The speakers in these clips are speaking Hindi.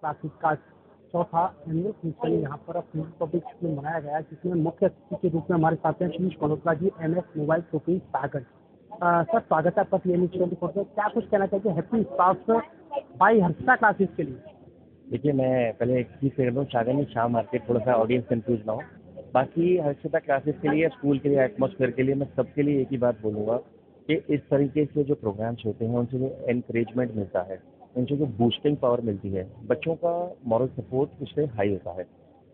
क्लासेस का चौथा एनुअल फंक्शन यहाँ पर पब्लिक में मनाया गया, जिसमें मुख्य अतिथि के रूप में हमारे साथ हैं शीश Malhotra ji, MS mobile showpiece सागर। सर, स्वागत है आपका TNE 24 में। क्या कुछ कहना चाहिए happy stars by Harshita classes के लिए? देखिए, मैं पहले एक चीज़ कह दूँ, सागर में शाह मार्केट, थोड़ा सा ऑडियंस कंफ्यूज ना हो। बाकी हर्षिता क्लासेस के लिए, स्कूल के लिए, एटमॉस्फेयर के लिए मैं सबके लिए एक ही बात बोलूँगा कि इस तरीके से जो प्रोग्राम्स होते हैं उनसे जो एनकरेजमेंट मिलता है, उनसे जो बूस्टिंग पावर मिलती है, बच्चों का मॉरल सपोर्ट उससे हाई होता है।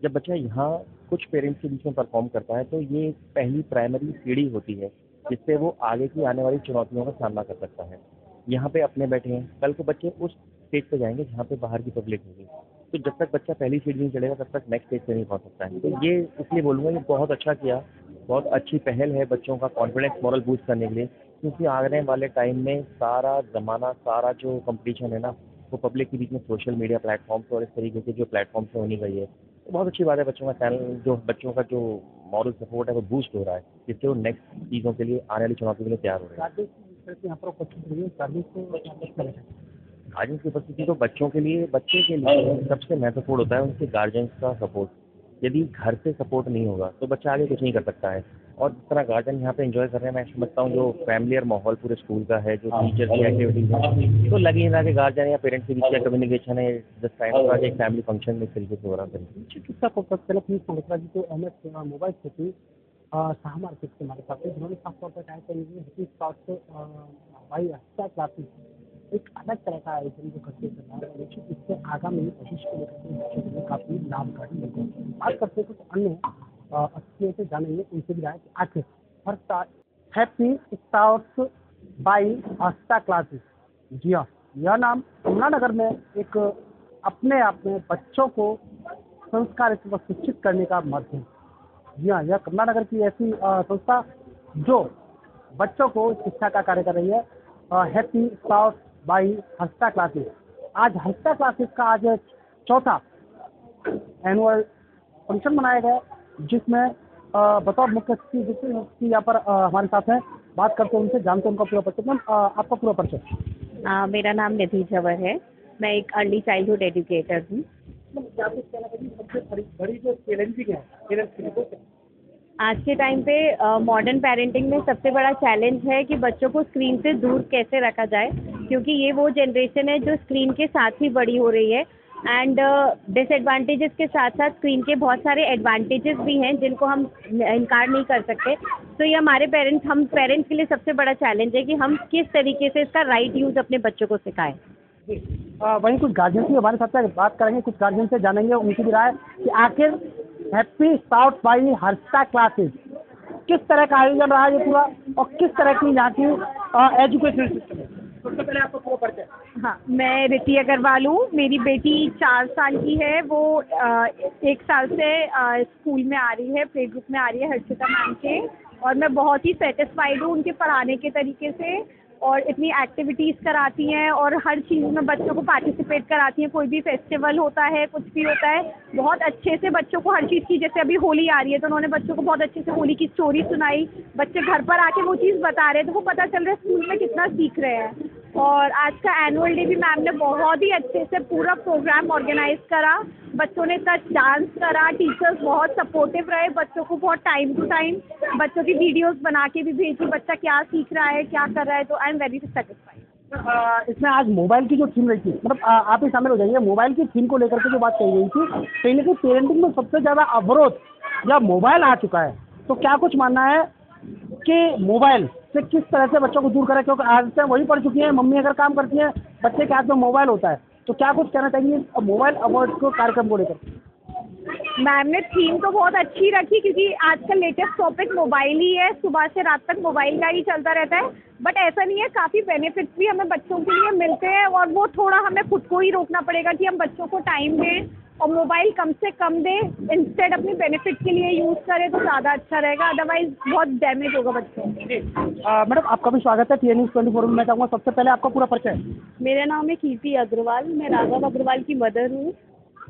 जब बच्चा यहाँ कुछ पेरेंट्स के बीच में परफॉर्म करता है तो ये पहली प्राइमरी सीढ़ी होती है जिससे वो आगे की आने वाली चुनौतियों का सामना कर सकता है। यहाँ पे अपने बैठे हैं, कल को बच्चे उस स्टेज पे जाएंगे जहाँ पे बाहर की पब्लिक होगी। तो जब तक बच्चा पहली सीढ़ी नहीं चढ़ेगा तब तक नेक्स्ट स्टेज पे नहीं पहुँच सकता है। तो ये इसलिए बोलूँगा, ये बहुत अच्छा किया, बहुत अच्छी पहल है बच्चों का कॉन्फिडेंस मॉरल बूस्ट करने के लिए, क्योंकि आने वाले टाइम में सारा ज़माना, सारा जो कंपटीशन है ना, वो पब्लिक के बीच में सोशल मीडिया प्लेटफॉर्म्स और इस तरीके के जो प्लेटफॉर्म्स है होनी गई है। तो बहुत अच्छी बात है, बच्चों का चैनल, जो बच्चों का जो मॉरल सपोर्ट है वो बूस्ट हो रहा है, जिससे वो नेक्स्ट चीज़ों के लिए, आने वाली चुनौती के लिए तैयार हो रहे हैं। यहाँ पर उपस्थित रही है गार्जियंस की उपस्थिति तो बच्चों के लिए, बच्चे के लिए सबसे महत्वपूर्ण होता है उनके गार्जियंस का सपोर्ट। यदि घर से सपोर्ट नहीं होगा तो बच्चा आगे कुछ नहीं कर सकता है। और जिस तरह गार्जियन यहाँ पे एंजॉय कर रहे हैं, मैं समझता हूँ जो फैमिलियर माहौल पूरे स्कूल का है, जो टीचर की एक्टिविटीज है, तो लग ही रहा कि गार्जियन या पेरेंट्स के बीच का कम्युनिकेशन है, जस्ट काइंड ऑफ एक फैमिली फंक्शन में इस तरीके से हो रहा है। किस्सा पहले प्लीज मल्होत्रा जी को MS mobile showpiece Shah market से हमारे साथ है, जिन्होंने खास तौर पर कहा कि happy stars by Harshita classes एक अलग तरह का आयोजन जो करते चल रहा है, निश्चित इससे आगामी भविष्य को लेकर के बच्चों के लिए काफी लाभकारी होगा। बात करते हैं कुछ अन्य अतिथियों से, जानेंगे उनसे भी राय कि आखिर happy stars by Harshita classes, जी हाँ, यह नाम कमला नगर में एक अपने आप में बच्चों को संस्कार व शिक्षित करने का मध्य है। जी हाँ, यह कमला नगर की ऐसी संस्था जो बच्चों को शिक्षा का कार्य कर रही है। Happy stars by Harshita classes. आज हर्षिता क्लासेस का आज चौथा एनुअल फंक्शन मनाया गया, जिसमें बतौर मुख्य अतिथि यहाँ पर हमारे साथ हैं। बात करते हैं उनसे, जानते हैं उनका पूरा परिचय। मैम, आपका पूरा परिचय? मेरा नाम निधि झवर है, मैं एक अर्ली चाइल्डहुड एजुकेटर हूँ। सबसे बड़ी जो चैलेंजिंग है आज के टाइम पे मॉडर्न पेरेंटिंग में सबसे बड़ा चैलेंज है कि बच्चों को स्क्रीन से दूर कैसे रखा जाए, क्योंकि ये वो जनरेशन है जो स्क्रीन के साथ ही बड़ी हो रही है। एंड डिसएडवांटेजेस के साथ साथ स्क्रीन के बहुत सारे एडवांटेजेस भी हैं जिनको हम इनकार नहीं कर सकते। तो ये हम पेरेंट्स के लिए सबसे बड़ा चैलेंज है कि हम किस तरीके से इसका राइट यूज़ अपने बच्चों को सिखाएं। वहीं कुछ गार्जियन से हमारे साथ बात करेंगे, कुछ गार्जियन से जानेंगे उनकी भी राय कि आखिर happy stars by Harshita classes किस तरह का आयोजन रहा ये पूरा, और किस तरह की यहाँ की एजुकेशन सिस्टम है। सबसे पहले आपको पूरा परिचय। हाँ, मैं रिति अग्रवाल हूँ। मेरी बेटी 4 साल की है, वो 1 साल से स्कूल में आ रही है, प्ले ग्रुप में आ रही है हर्षिता मैम के, और मैं बहुत ही सेटिस्फाइड हूँ उनके पढ़ाने के तरीके से, और इतनी एक्टिविटीज़ कराती हैं और हर चीज़ में बच्चों को पार्टिसिपेट कराती हैं। कोई भी फेस्टिवल होता है, कुछ भी होता है, बहुत अच्छे से बच्चों को हर चीज़ की, जैसे अभी होली आ रही है तो उन्होंने बच्चों को बहुत अच्छे से होली की स्टोरी सुनाई। बच्चे घर पर आके वो चीज़ बता रहे हैं तो वो पता चल रहा है स्कूल में कितना सीख रहे हैं। और आज का एनुअल डे भी मैम ने बहुत ही अच्छे से पूरा प्रोग्राम ऑर्गेनाइज करा। बच्चों ने सच डांस करा, टीचर्स बहुत सपोर्टिव रहे, बच्चों को बहुत टाइम टू टाइम बच्चों की वीडियोस बना के भी भेजी, बच्चा क्या सीख रहा है, क्या कर रहा है। तो आई एम वेरी सेटिस्फाइड। इसमें आज मोबाइल की जो थीम रही थी, मतलब आप ही शामिल हो जाइए, मोबाइल की थीम को लेकर के जो बात कही गई थी, कहीं ना कहीं पेरेंटिंग में सबसे ज़्यादा अवरोध या मोबाइल आ चुका है। तो क्या कुछ मानना है कि मोबाइल से किस तरह से बच्चों को दूर करें, क्योंकि आदतें वही पड़ चुकी हैं, मम्मी अगर काम करती हैं, बच्चे के हाथ में मोबाइल होता है, तो क्या कुछ कहना चाहिए मोबाइल अवॉइड को कार्यक्रम को लेकर? मैम ने थीम तो बहुत अच्छी रखी, क्योंकि आजकल लेटेस्ट टॉपिक मोबाइल ही है, सुबह से रात तक मोबाइल का ही चलता रहता है। बट ऐसा नहीं है, काफ़ी बेनिफिट्स भी हमें बच्चों के लिए मिलते हैं, और वो थोड़ा हमें खुद को ही रोकना पड़ेगा कि हम बच्चों को टाइम दें और मोबाइल कम से कम दें, इंस्टेड अपनी बेनिफिट के लिए यूज़ करें तो ज़्यादा अच्छा रहेगा, अदरवाइज बहुत डैमेज होगा बच्चों। मैडम, आपका भी स्वागत है TNE 24 में। मैं चाहूँगा सबसे पहले आपका पूरा परिचय। मेरा नाम है कीर्ति अग्रवाल, मैं राघव अग्रवाल की मदर हूँ।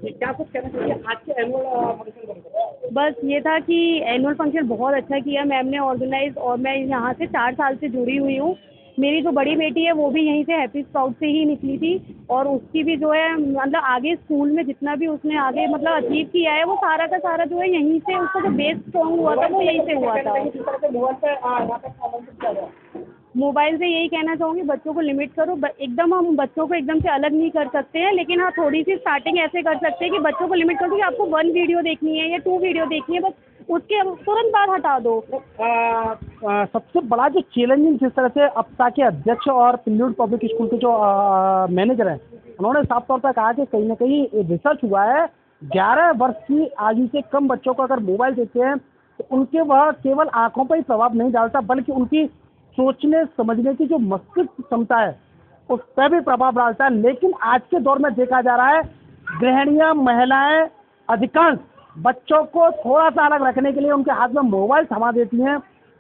क्या कुछ कहना चाहिए आज के एनुअल फंक्शन? बस ये था कि एनुअल फंक्शन बहुत अच्छा किया मैम ने ऑर्गेनाइज, और मैं यहाँ से 4 साल से जुड़ी हुई हूँ। मेरी जो बड़ी बेटी है वो भी यहीं से हैप्पी स्काउट से ही निकली थी, और उसकी भी जो है मतलब आगे स्कूल में जितना भी उसने आगे मतलब अचीव किया है वो सारा का सारा जो है यहीं से, उसका जो बेस स्ट्रॉन्ग हुआ था वो यहीं से हुआ था। मोबाइल से यही कहना चाहूँगी, बच्चों को लिमिट करो। एकदम हम बच्चों को एकदम से अलग नहीं कर सकते हैं, लेकिन हाँ थोड़ी सी स्टार्टिंग ऐसे कर सकते हैं कि बच्चों को लिमिट करो कि आपको 1 वीडियो देखनी है या 2 वीडियो देखनी है, बस उसके तुरंत बाद हटा दो। सबसे बड़ा जो चैलेंजिंग जिस तरह से अपसा के अध्यक्ष और पिल्लूर पब्लिक स्कूल के जो मैनेजर हैं, उन्होंने साफ तौर पर कहा कि कहीं ना कहीं रिसर्च हुआ है 11 वर्ष की आयु से कम बच्चों को अगर मोबाइल देते हैं तो उनके वह केवल आंखों पर ही प्रभाव नहीं डालता, बल्कि उनकी सोचने समझने की जो मस्तिष्क क्षमता है उस पर भी प्रभाव डालता है। लेकिन आज के दौर में देखा जा रहा है गृहिणियां, महिलाएं अधिकांश बच्चों को थोड़ा सा अलग रखने के लिए उनके हाथ में मोबाइल थमा देती हैं।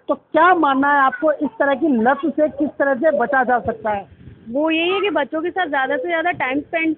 तो क्या मानना है आपको, इस तरह की लत से किस तरह से बचा जा सकता है? वो यही है कि बच्चों के साथ ज़्यादा से ज़्यादा टाइम स्पेंड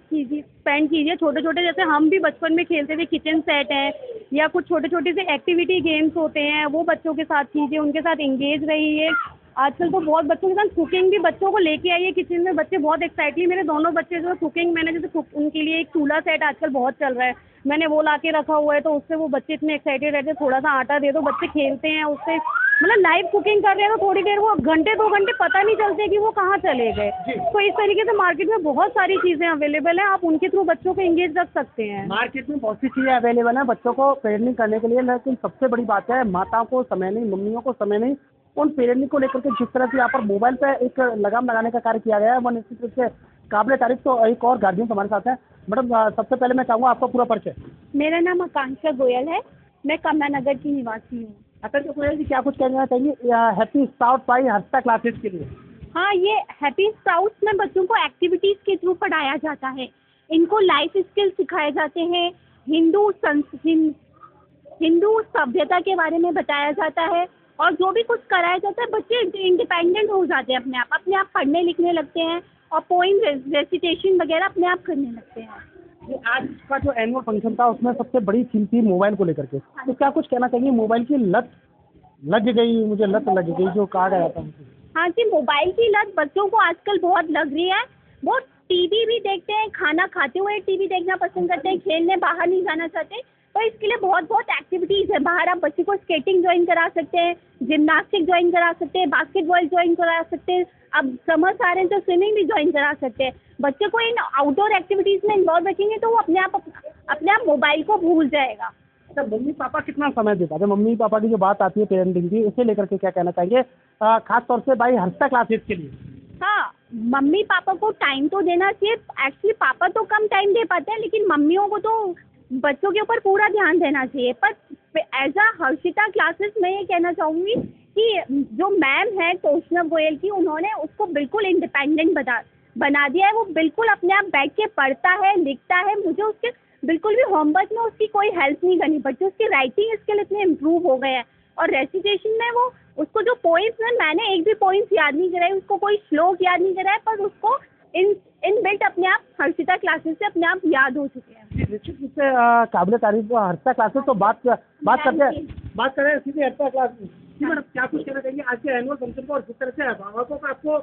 कीजिए। छोटे छोटे जैसे हम भी बचपन में खेलते थे, किचन सेट है या कुछ छोटे छोटे से एक्टिविटी गेम्स होते हैं, वो बच्चों के साथ कीजिए, उनके साथ एंगेज रहिए। आजकल तो बहुत बच्चों के साथ कुकिंग भी बच्चों को लेके आइए किचन में, बच्चे बहुत एक्साइटली, मेरे दोनों बच्चे जो है कुकिंग, मैंने जैसे उनके लिए एक चूल्हा सेट आजकल बहुत चल रहा है, मैंने वो ला के रखा हुआ है, तो उससे वो बच्चे इतने एक्साइटेड रहते हैं। थोड़ा सा आटा दे दो, बच्चे खेलते हैं उससे, मतलब लाइव कुकिंग कर रहे हैं तो थोड़ी देर वो घंटे 2 घंटे पता नहीं चलते कि वो कहाँ चले गए। तो इस तरीके से मार्केट में बहुत सारी चीज़ें अवेलेबल हैं, आप उनके थ्रू बच्चों को एंगेज रख सकते हैं। मार्केट में बहुत सी चीज़ें अवेलेबल हैं बच्चों को पेरेंटिंग करने के लिए, लेकिन सबसे बड़ी बात है माताओं को समय नहीं, मम्मियों को समय नहीं। उन पेरेंटिंग को लेकर के जिस तरह से यहाँ पर मोबाइल पे एक लगाम लगाने का कार्य किया गया है वो निश्चित रूप से काबिल तारीफ। तो एक और गार्जियन हमारे साथ है। मैडम, सबसे पहले मैं चाहूँगा आपका पूरा परिचय। मेरा नाम आकांक्षा गोयल है, मैं कमला नगर की निवासी हूँ। आकांक्षा गोयल जी, क्या कुछ कहना चाहिए happy scout by Harshita classes के लिए? हाँ, ये हैप्पी स्काउट्स में बच्चों को एक्टिविटीज़ के थ्रू पढ़ाया जाता है, इनको लाइफ स्किल सिखाए जाते हैं, हिंदू सभ्यता के बारे में बताया जाता है, और जो भी कुछ कराया जाता है बच्चे इंडिपेंडेंट हो जाते हैं, अपने आप पढ़ने लिखने लगते हैं, और पोइम रेसिटेशन वगैरह अपने आप करने लगते हैं। ये आज का जो एनुअल फंक्शन था उसमें सबसे बड़ी थीम थी मोबाइल को लेकर के, तो क्या कुछ कहना चाहिए? मोबाइल की लत लग गई, मुझे लत लग गई जो कहा गया था। हाँ जी, मोबाइल की लत बच्चों को आजकल बहुत लग रही है। वो टीवी भी देखते हैं, खाना खाते हुए टीवी देखना पसंद करते हैं, खेलने बाहर नहीं जाना चाहते। तो इसके लिए बहुत एक्टिविटीज़ है। बाहर आप बच्चे को स्केटिंग ज्वाइन करा सकते हैं, जिम्नास्टिक ज्वाइन करा सकते हैं, बास्केटबॉल ज्वाइन करा सकते हैं, अब समर्स आ रहे हैं तो स्विमिंग भी ज्वाइन करा सकते हैं। बच्चे को इन आउटडोर एक्टिविटीज़ में इन्वॉल्व रखेंगे तो वो अपने आप मोबाइल को भूल जाएगा। अच्छा, मम्मी पापा कितना समय देता है? मम्मी पापा की जो बात आती है पेरेंटिंग की, उसे लेकर के क्या कहना चाहेंगे, खास तौर से भाई हर्षिता क्लासेस के लिए? हाँ, मम्मी पापा को टाइम तो देना चाहिए। एक्चुअली पापा तो कम टाइम दे पाते हैं, लेकिन मम्मियों को तो बच्चों के ऊपर पूरा ध्यान देना चाहिए। पर एज अ हर्षिता क्लासेस मैं ये कहना चाहूँगी कि जो मैम है तोषनव गोयल की, उन्होंने उसको बिल्कुल इंडिपेंडेंट बना दिया है। वो बिल्कुल अपने आप बैठ के पढ़ता है, लिखता है। मुझे उसके बिल्कुल भी होमवर्क में उसकी कोई हेल्प नहीं करनी पड़ती। उसकी राइटिंग स्किल इतने इम्प्रूव हो गए हैं, और रेसिटेशन में वो उसको जो पोइम्स है, मैंने एक भी पोइम्स याद नहीं कराई, उसको कोई श्लोक याद नहीं कराया, पर उसको इन बिल्ट अपने आप हर्षिता क्लासेस से अपने आप याद हो चुके हैं। निश्चित रूप से काबिल तारीफ हर्षिता क्लासेस। तो बात करें सीधे हर्षिता क्लासेस जी। मैडम, क्या कुछ कहना चाहिए आज के एनुअल फंक्शन को, और जिस तरह से अभिभावकों को आपको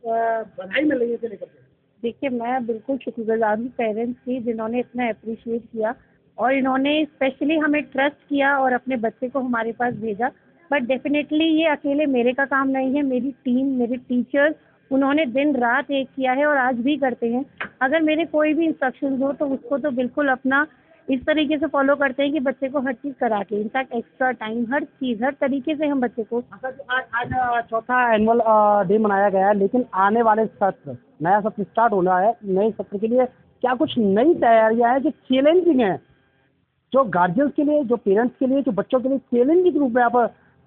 बधाई मिल रही है इसे लेकर के? देखिए, मैं बिल्कुल शुक्रगुजार हूँ पेरेंट्स की, जिन्होंने इतना अप्रिशिएट किया और इन्होंने स्पेशली हमें ट्रस्ट किया और अपने बच्चे को हमारे पास भेजा। बट डेफिनेटली ये अकेले मेरे का काम नहीं है, मेरी टीम, मेरे टीचर्स, उन्होंने दिन रात एक किया है और आज भी करते हैं। अगर मेरे कोई भी इंस्ट्रक्शंस हो तो उसको तो बिल्कुल अपना इस तरीके से फॉलो करते हैं कि बच्चे को हर चीज़ करा के, इनफैक्ट एक्स्ट्रा टाइम, हर चीज़, हर तरीके से हम बच्चे को। आज चौथा एनुअल डे मनाया गया है, लेकिन आने वाले सत्र, नया सत्र स्टार्ट होना है, नए सत्र के लिए क्या कुछ नई तैयारियां हैं जो चैलेंजिंग हैं, जो गार्जियंस के लिए, जो पेरेंट्स के लिए, जो बच्चों के लिए चैलेंजिंग रूप में आप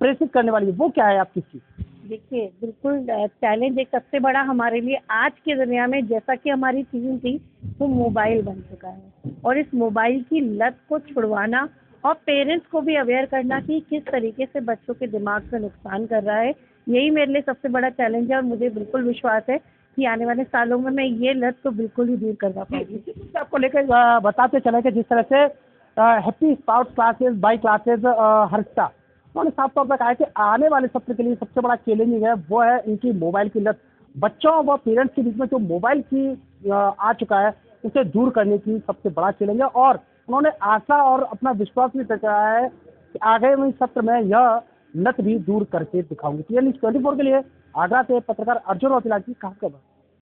प्रेषित करने वाली है, वो क्या है आपकी चीज़? देखिए, बिल्कुल चैलेंज एक सबसे बड़ा हमारे लिए आज के दुनिया में, जैसा कि हमारी थीम थी, वो मोबाइल बन चुका है, और इस मोबाइल की लत को छुड़वाना और पेरेंट्स को भी अवेयर करना कि किस तरीके से बच्चों के दिमाग को नुकसान कर रहा है, यही मेरे लिए सबसे बड़ा चैलेंज है। और मुझे बिल्कुल विश्वास है कि आने वाले सालों में मैं ये लत तो बिल्कुल ही दूर करवा पाऊंगी। आपको लेकर बताते चले कि जिस तरह से happy scout classes by classes Harshita, उन्होंने साफ तौर पर कहा है कि आने वाले सत्र के लिए सबसे बड़ा चैलेंजिंग है वो है इनकी मोबाइल की लत। बच्चों व पेरेंट्स के बीच में जो मोबाइल की आ चुका है उसे दूर करने की सबसे बड़ा चैलेंज है। और उन्होंने आशा और अपना विश्वास भी जताया है कि आगामी सत्र में यह लत भी दूर करके दिखाऊंगी। TN News 24 के लिए आगरा से पत्रकार अर्जुन और की खास खबर।